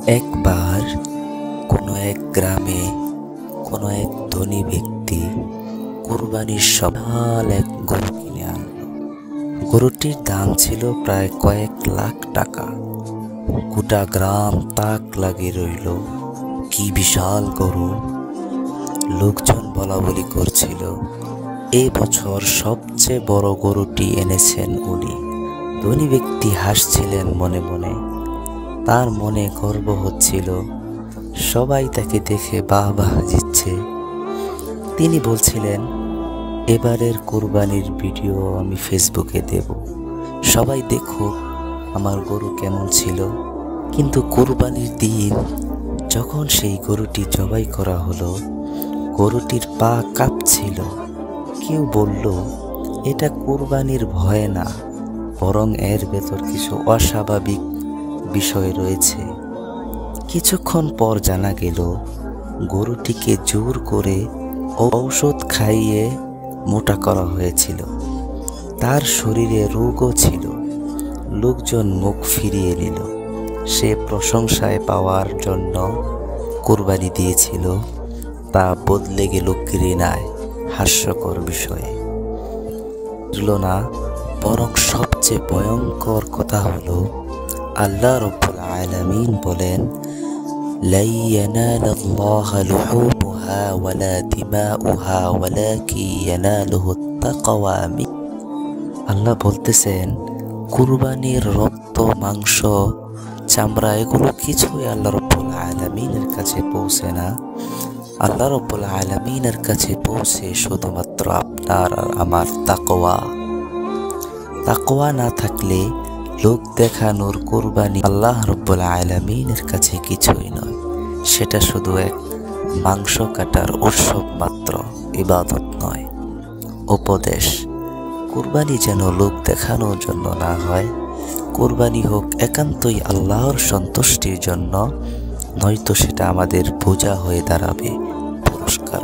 একবার কোনো এক গ্রামে কোনো এক ধনী ব্যক্তি কুরবানির সকাল এক গরু কিনে আনলো। গরুটির দাম ছিল প্রায় কয়েক লাখ টাকা। গোটা গ্রাম তাক লাগিয়ে রইল, কি বিশাল গরু! লোকজন বলা বলি করছিল, এ বছর সবচেয়ে বড় গরুটি এনেছেন উনি। ধনী ব্যক্তি হাসছিলেন মনে মনে, তার মনে গর্ব হচ্ছিল, সবাই তাকে দেখে বাহ বাহ দিচ্ছে। তিনি বলছিলেন, এবারের কুরবানির ভিডিও আমি ফেসবুকে দেব, সবাই দেখুক আমার গরু কেমন ছিল। কিন্তু কুরবানির দিন যখন সেই গরুটি জবাই করা হলো, গরুটির পা কাঁপছিল। কেউ বলল, এটা কুরবানির ভয় না, বরং এর ভেতর কিছু অস্বাভাবিক বিষয় রয়েছে। কিছুক্ষণ পর জানা গেল, গরুটিকে জোর করে ঔষধ খাইয়ে মোটা করা হয়েছিল। তার শরীরে রোগও ছিল। লোকজন মুখ ফিরিয়ে নিল। সে প্রশংসায় পাওয়ার জন্য কুরবানি দিয়েছিল, তা বদলে গেল ঘৃণায়, হাস্যকর বিষয়ে। না, বরং সবচেয়ে ভয়ঙ্কর কথা হলো, আল্লাহ রাব্বুল আলামিন বলেন, লা ইয়ানালাল্লাহু লুহুমুহা ওয়ালা দিমাউহা ওয়ালাকিন ইয়ানালুহুত তাকওয়া মিনকুম। আল্লাহ বলতেছেন, কুরবানির রক্ত, মাংস, চামড়া এগুলো কিছুই আল্লাহ রাব্বুল আলামিনের কাছে পৌঁছে না। আল্লাহ রাব্বুল আলামিনের কাছে পৌঁছে শুধুমাত্র আপনার আর আমার তাকওয়া। তাকওয়া না থাকলে লোক দেখানোর কুরবানি আল্লাহ রাব্বুল আলামিনের কাছে কিছুই নয়, সেটা শুধু এক মাংস কাটার উৎসব মাত্র, ইবাদত নয়। উপদেশ, কুরবানি যেন লোক দেখানোর জন্য না হয়। কুরবানি হোক একান্তই আল্লাহর সন্তুষ্টির জন্য, নয়তো সেটা আমাদের বোঝা হয়ে দাঁড়াবে, পুরস্কার